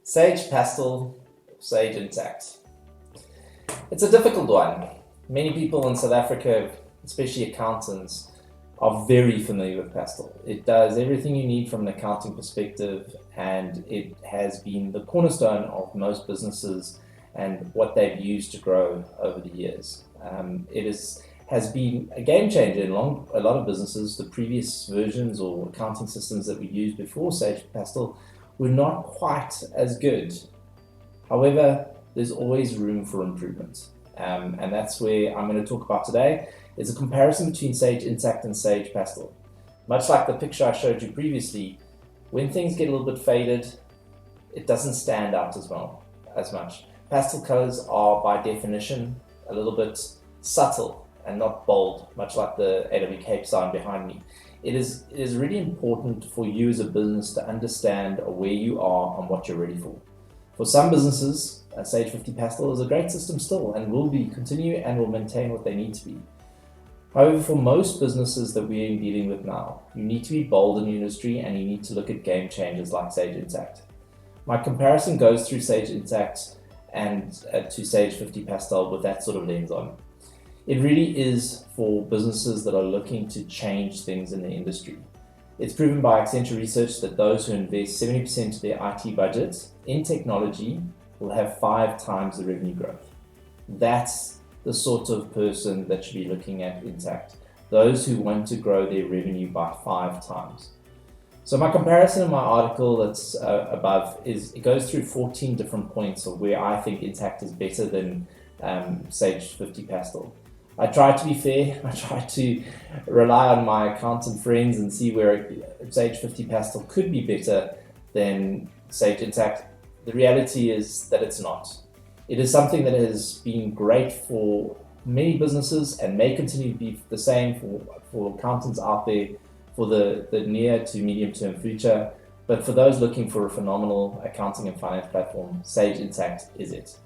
Sage Pastel, Sage Intacct. It's a difficult one. Many people in South Africa, especially accountants, are very familiar with Pastel. It does everything you need from an accounting perspective, and it has been the cornerstone of most businesses and what they've used to grow over the years. Has been a game changer in a lot of businesses. The previous versions or accounting systems that we used before Sage Pastel were not quite as good. However, there's always room for improvement. And that's where I'm going to talk about today, is a comparison between Sage Intacct and Sage Pastel. Much like the picture I showed you previously, when things get a little bit faded, it doesn't stand out as much. Pastel colors are by definition a little bit subtle and not bold, much like the AWCape sign behind me. It is really important for you as a business to understand where you are and what you're ready for. For some businesses, Sage 50 Pastel is a great system still and will continue and will maintain what they need to be. However, for most businesses that we're dealing with now, you need to be bold in the industry and you need to look at game changers like Sage Intacct. My comparison goes through Sage Intacct and to Sage 50 Pastel with that sort of lens on. It really is for businesses that are looking to change things in the industry. It's proven by Accenture research that those who invest 70% of their IT budgets in technology will have 5 times the revenue growth. That's the sort of person that should be looking at Intacct. Those who want to grow their revenue by 5 times. So my comparison in my article that's above it goes through 14 different points of where I think Intacct is better than Sage 50 Pastel. I try to be fair. I try to rely on my accountant friends and see where Sage 50 Pastel could be better than Sage Intacct. The reality is that it's not. It is something that has been great for many businesses and may continue to be the same for accountants out there for the near to medium term future. But for those looking for a phenomenal accounting and finance platform, Sage Intacct is it.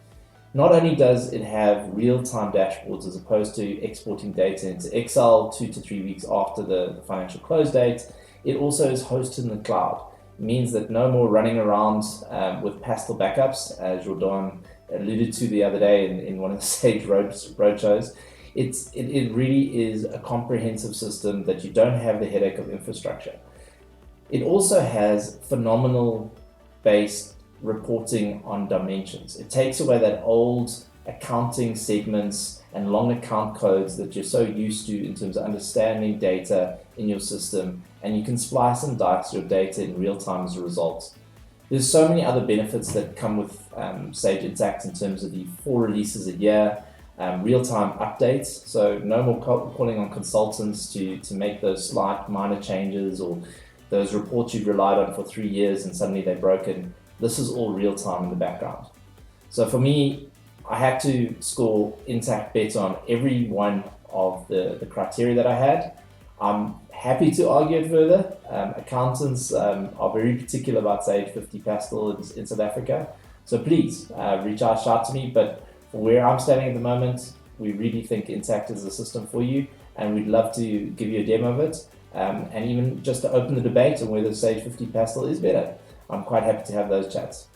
Not only does it have real-time dashboards as opposed to exporting data into Excel 2 to 3 weeks after the financial close date, it also is hosted in the cloud. It means that no more running around with Pastel backups, as Jordan alluded to the other day in one of the Sage roadshows. It really is a comprehensive system that you don't have the headache of infrastructure. It also has phenomenal based reporting on dimensions. It takes away that old accounting segments and long account codes that you're so used to in terms of understanding data in your system, and you can splice and dice your data in real time as a result. There's so many other benefits that come with Sage Intacct in terms of the 4 releases a year, real-time updates, so no more calling on consultants to make those slight minor changes or those reports you've relied on for 3 years and suddenly they're broken. This is all real time in the background. So for me, I had to score Intacct better on every one of the criteria that I had. I'm happy to argue it further. Accountants are very particular about Sage 50 Pastel in South Africa. So please shout to me. But for where I'm standing at the moment, we really think Intacct is a system for you, and we'd love to give you a demo of it, and even just to open the debate on whether Sage 50 Pastel is better. I'm quite happy to have those chats.